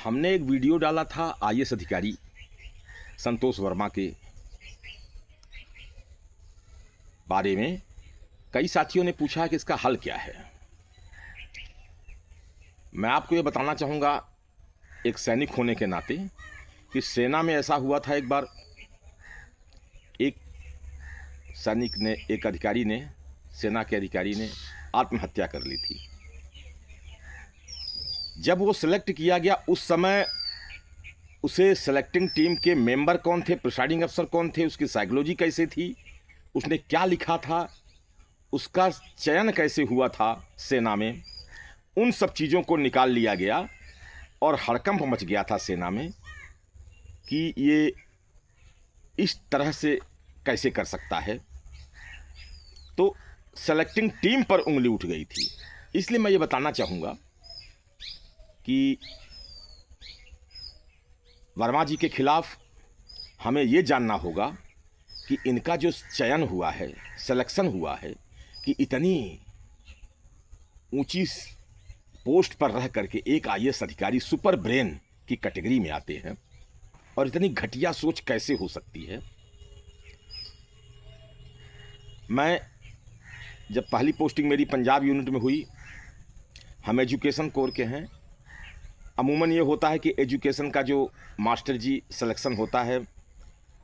हमने एक वीडियो डाला था आईएएस अधिकारी संतोष वर्मा के बारे में। कई साथियों ने पूछा कि इसका हल क्या है। मैं आपको ये बताना चाहूँगा एक सैनिक होने के नाते कि सेना में ऐसा हुआ था एक बार, एक सैनिक ने, एक अधिकारी ने, सेना के अधिकारी ने आत्महत्या कर ली थी। जब वो सिलेक्ट किया गया उस समय उसे सेलेक्टिंग टीम के मेंबर कौन थे, प्रिसाइडिंग अफसर कौन थे, उसकी साइकोलॉजी कैसे थी, उसने क्या लिखा था, उसका चयन कैसे हुआ था सेना में, उन सब चीज़ों को निकाल लिया गया और हड़कंप मच गया था सेना में कि ये इस तरह से कैसे कर सकता है। तो सेलेक्टिंग टीम पर उंगली उठ गई थी। इसलिए मैं ये बताना चाहूँगा कि वर्मा जी के खिलाफ हमें ये जानना होगा कि इनका जो चयन हुआ है, सिलेक्शन हुआ है, कि इतनी ऊंची पोस्ट पर रह करके एक आईएएस अधिकारी सुपर ब्रेन की कैटेगरी में आते हैं और इतनी घटिया सोच कैसे हो सकती है। मैं जब पहली पोस्टिंग मेरी पंजाब यूनिट में हुई, हम एजुकेशन कोर के हैं। अमूमन ये होता है कि एजुकेशन का जो मास्टर जी सिलेक्शन होता है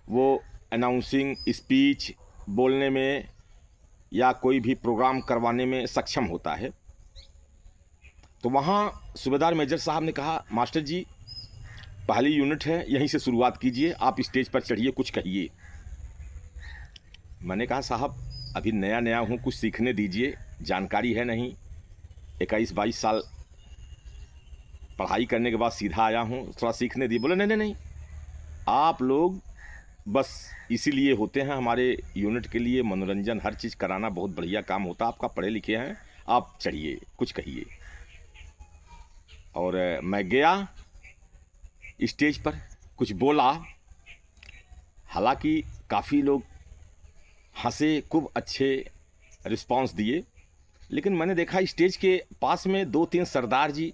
वो अनाउंसिंग, स्पीच बोलने में या कोई भी प्रोग्राम करवाने में सक्षम होता है। तो वहाँ सूबेदार मेजर साहब ने कहा, मास्टर जी पहली यूनिट है, यहीं से शुरुआत कीजिए, आप स्टेज पर चढ़िए, कुछ कहिए। मैंने कहा साहब अभी नया नया हूँ, कुछ सीखने दीजिए, जानकारी है नहीं, 21-22 साल पढ़ाई करने के बाद सीधा आया हूँ, थोड़ा सीखने दी। बोले नहीं नहीं नहीं, आप लोग बस इसीलिए होते हैं हमारे यूनिट के लिए, मनोरंजन हर चीज़ कराना बहुत बढ़िया काम होता है आपका, पढ़े लिखे हैं, आप चढ़िए, कुछ कहिए। और मैं गया स्टेज पर, कुछ बोला, हालांकि काफ़ी लोग हंसे, खूब अच्छे रिस्पांस दिए, लेकिन मैंने देखा स्टेज के पास में 2-3 सरदार जी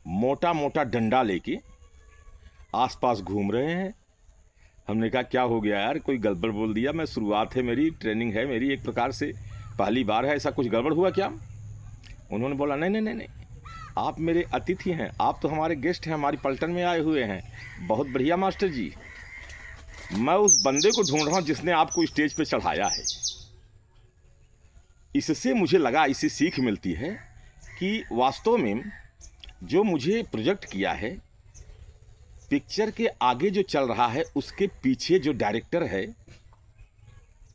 मोटा मोटा डंडा लेके आसपास घूम रहे हैं। हमने कहा क्या हो गया यार, कोई गड़बड़ बोल दिया? मैं शुरुआत है मेरी, ट्रेनिंग है मेरी, एक प्रकार से पहली बार है, ऐसा कुछ गड़बड़ हुआ क्या? उन्होंने बोला नहीं नहीं नहीं नहीं, आप मेरे अतिथि हैं, आप तो हमारे गेस्ट हैं, हमारी पलटन में आए हुए हैं। बहुत बढ़िया मास्टर जी, मैं उस बंदे को ढूंढ रहा हूँ जिसने आपको स्टेज पे चढ़ाया है। इससे मुझे लगा, इससे सीख मिलती है कि वास्तव में जो मुझे प्रोजेक्ट किया है, पिक्चर के आगे जो चल रहा है उसके पीछे जो डायरेक्टर है,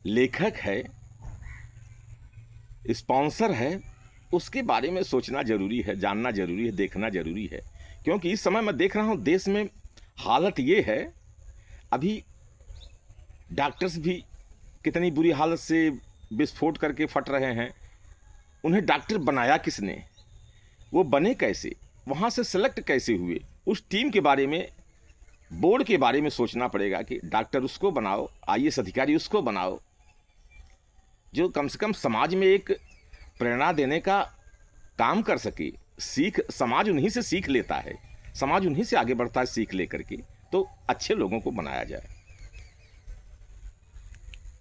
लेखक है, स्पॉन्सर है, उसके बारे में सोचना जरूरी है, जानना जरूरी है, देखना जरूरी है। क्योंकि इस समय मैं देख रहा हूँ देश में हालत ये है, अभी डॉक्टर्स भी कितनी बुरी हालत से विस्फोट करके फट रहे हैं। उन्हें डॉक्टर बनाया किसने, वो बने कैसे, वहाँ से सेलेक्ट कैसे हुए, उस टीम के बारे में, बोर्ड के बारे में सोचना पड़ेगा कि डॉक्टर उसको बनाओ, आईएएस अधिकारी उसको बनाओ, जो कम से कम समाज में एक प्रेरणा देने का काम कर सके। सीख समाज उन्हीं से सीख लेता है, समाज उन्हीं से आगे बढ़ता है सीख लेकर के। तो अच्छे लोगों को बनाया जाए।